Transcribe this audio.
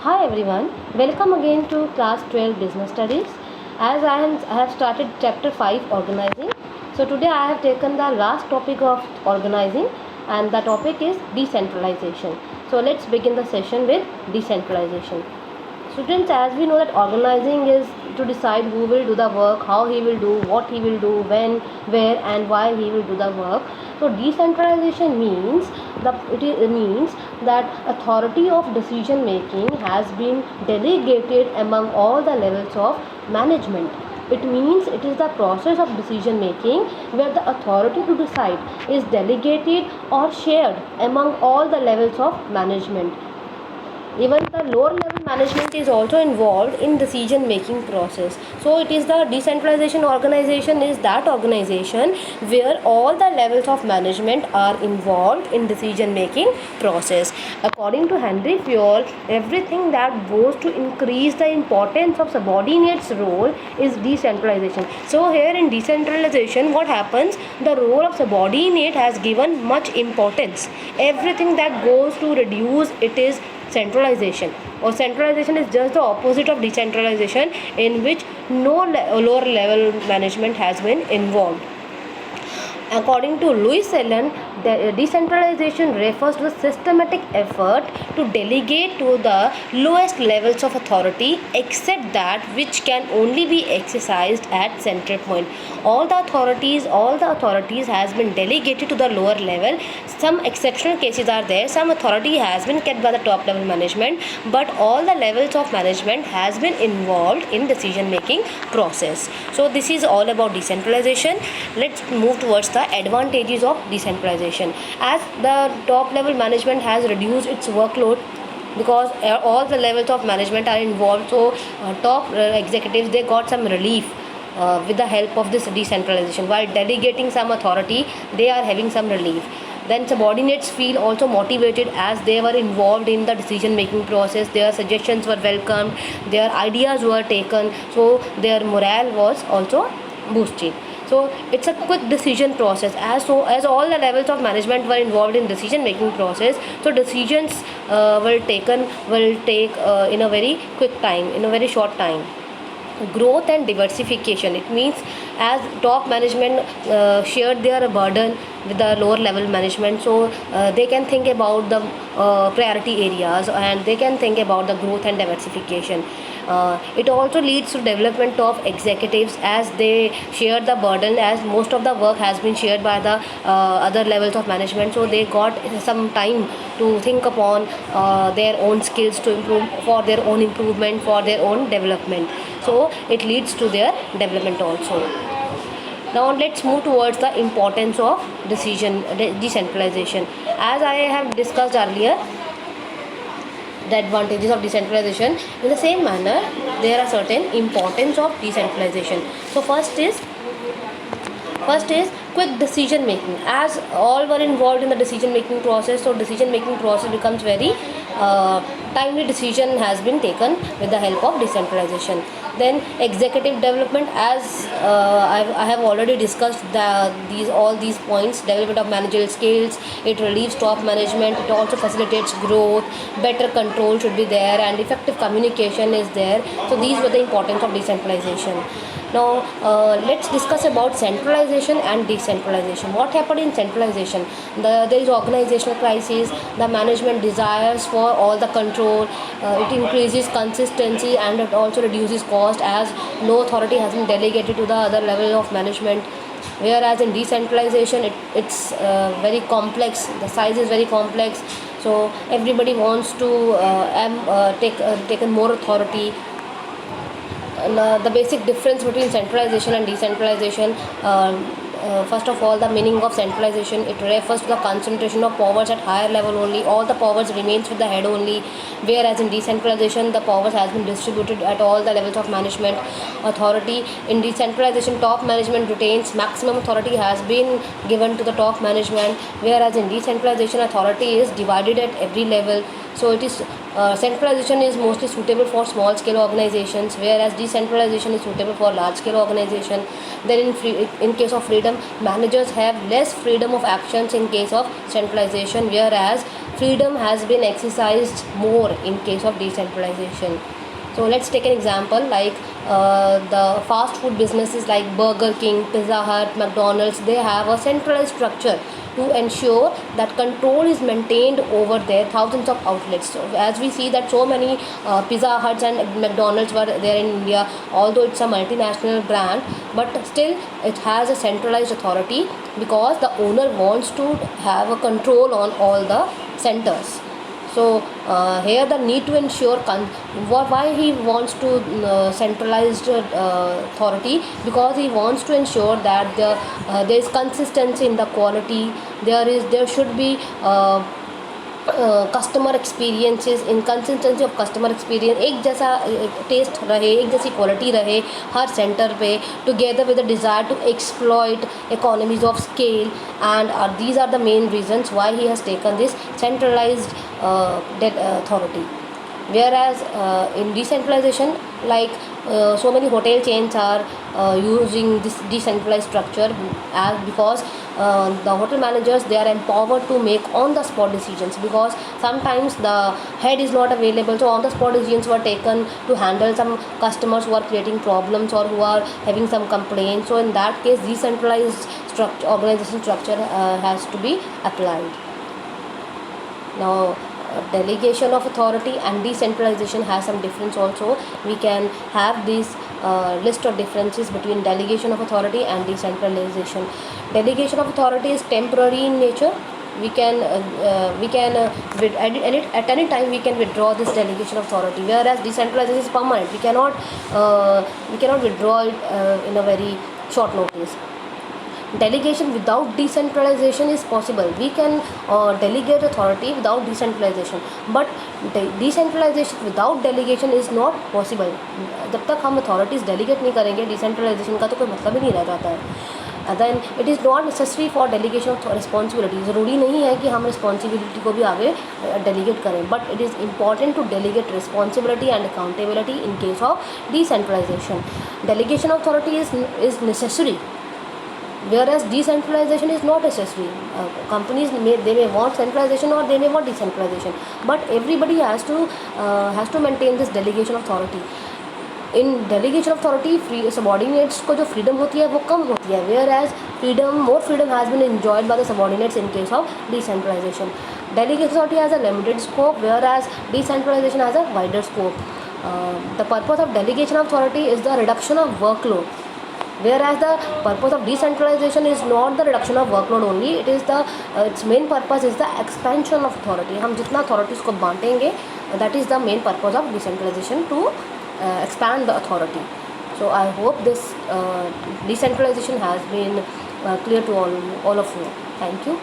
Hi everyone, welcome again to class 12 business studies. As I have started chapter 5 organizing. So today I have taken the last topic of organizing and the topic is decentralization. So let's begin the session with decentralization. Students, as we know that organizing is to decide who will do the work, how he will do, what he will do, when, where and why he will do the work. So decentralization means it means that authority of decision making has been delegated among all the levels of management. It means it is the process of decision making where the authority to decide is delegated or shared among all the levels of management. Even the lower level management is also involved in decision making process. So it is the decentralization organization is that organization where all the levels of management are involved in decision making process. According to Henry Fayol, everything that goes to increase the importance of subordinates role is decentralization. So here in decentralization, what happens, the role of subordinate has given much importance. Everything that goes to reduce it is centralization, or centralization is just the opposite of decentralization, in which no lower level management has been involved. According to Louis Allen, decentralization refers to the systematic effort to delegate to the lowest levels of authority except that which can only be exercised at central point. All the authorities has been delegated to the lower level. Some exceptional cases are there. Some authority has been kept by the top level management, but all the levels of management has been involved in decision making process. So this is all about decentralization. Let's move towards the advantages of decentralization. As the top level management has reduced its workload because all the levels of management are involved, so top executives, they got some relief with the help of this decentralization. While delegating some authority, they are having some relief. Then subordinates feel also motivated as they were involved in the decision making process. Their suggestions were welcomed, their ideas were taken, so their morale was also boosted. So it's a quick decision process, as all the levels of management were involved in decision making process, so decisions will take in a very quick time, in a very short time. Growth and diversification, it means as top management shared their burden with the lower level management, so they can think about the priority areas and they can think about the growth and diversification. It also leads to development of executives as they share the burden, as most of the work has been shared by the other levels of management, so they got some time to think upon their own skills to improve, for their own improvement, for their own development. So it leads to their development also. Now let's move towards the importance of decentralization. As I have discussed earlier, the advantages of decentralization, in the same manner there are certain importance of decentralization. So first is quick decision making. As all were involved in the decision making process, so decision making process becomes very timely. Decision has been taken with the help of decentralization. Then executive development, as I have already discussed all these points. Development of managerial skills, it relieves top management, it also facilitates growth, better control should be there, and effective communication is there. So these were the importance of decentralization. Now let's discuss about centralization and decentralization. What happened in centralization? There is organizational crisis, the management desires for all the control, it increases consistency and it also reduces cost, as no authority has been delegated to the other level of management. Whereas in decentralization, it's very complex, the size is very complex, so everybody wants to take more authority. The basic difference between centralization and decentralization, first of all, the meaning of centralization, it refers to the concentration of powers at higher level only. All the powers remains with the head only, whereas in decentralization the powers has been distributed at all the levels of management authority. In decentralization, top management retains maximum authority has been given to the top management, whereas in decentralization authority is divided at every level. So it is centralization is mostly suitable for small scale organizations, whereas decentralization is suitable for large scale organization. Then in case of freedom, managers have less freedom of actions in case of centralization, whereas freedom has been exercised more in case of decentralization. So let's take an example like the fast food businesses like Burger King, Pizza Hut, McDonald's. They have a centralized structure to ensure that control is maintained over their thousands of outlets. So as we see that so many Pizza Huts and McDonald's were there in India, although it's a multinational brand, but still it has a centralized authority because the owner wants to have a control on all the centers. So here the need to ensure why he wants to centralized authority, because he wants to ensure that there is consistency in the quality. There should be customer experiences, inconsistency of customer experience, एक जैसा taste रहे, एक जैसी quality रहे हर centre पे, together with the desire to exploit economies of scale, and these are the main reasons why he has taken this centralised authority. Whereas in decentralization, like so many hotel chains are using this decentralized structure because the hotel managers, they are empowered to make on the spot decisions, because sometimes the head is not available, so on the spot decisions were taken to handle some customers who are creating problems or who are having some complaints. So in that case, decentralized organization structure has to be applied. Now delegation of authority and decentralization has some difference also. We can have this list of differences between delegation of authority and decentralization. Delegation of authority is temporary in nature. We can at any time we can withdraw this delegation of authority, whereas decentralization is permanent. We cannot withdraw it in a very short notice. Delegation without decentralization is possible. We can delegate authority without decentralization, but decentralization without delegation is not possible. जब तक हम authorities delegate नहीं करेंगे, decentralization का तो कोई मतलब ही नहीं रह जाता है. Then it is not necessary for delegation of responsibility. ज़रूरी नहीं है कि हम responsibility को भी आगे delegate करें, but it is important to delegate responsibility and accountability in case of decentralization. Delegation of authority is necessary, whereas decentralization is not necessary. Companies may want centralization or they may want decentralization, but everybody has to maintain this delegation of authority. In delegation of authority, subordinates को जो freedom होती है वो कम होती है, whereas more freedom has been enjoyed by the subordinates in case of decentralization. Delegation authority has a limited scope, whereas decentralization has a wider scope. The purpose of delegation of authority is the reduction of workload, whereas the purpose of decentralization is not the reduction of workload only. It is its main purpose is the expansion of authority. हम जितना authorities को बांटेंगे, that is the main purpose of decentralization, to expand the authority. So I hope this decentralization has been clear to all of you. Thank you.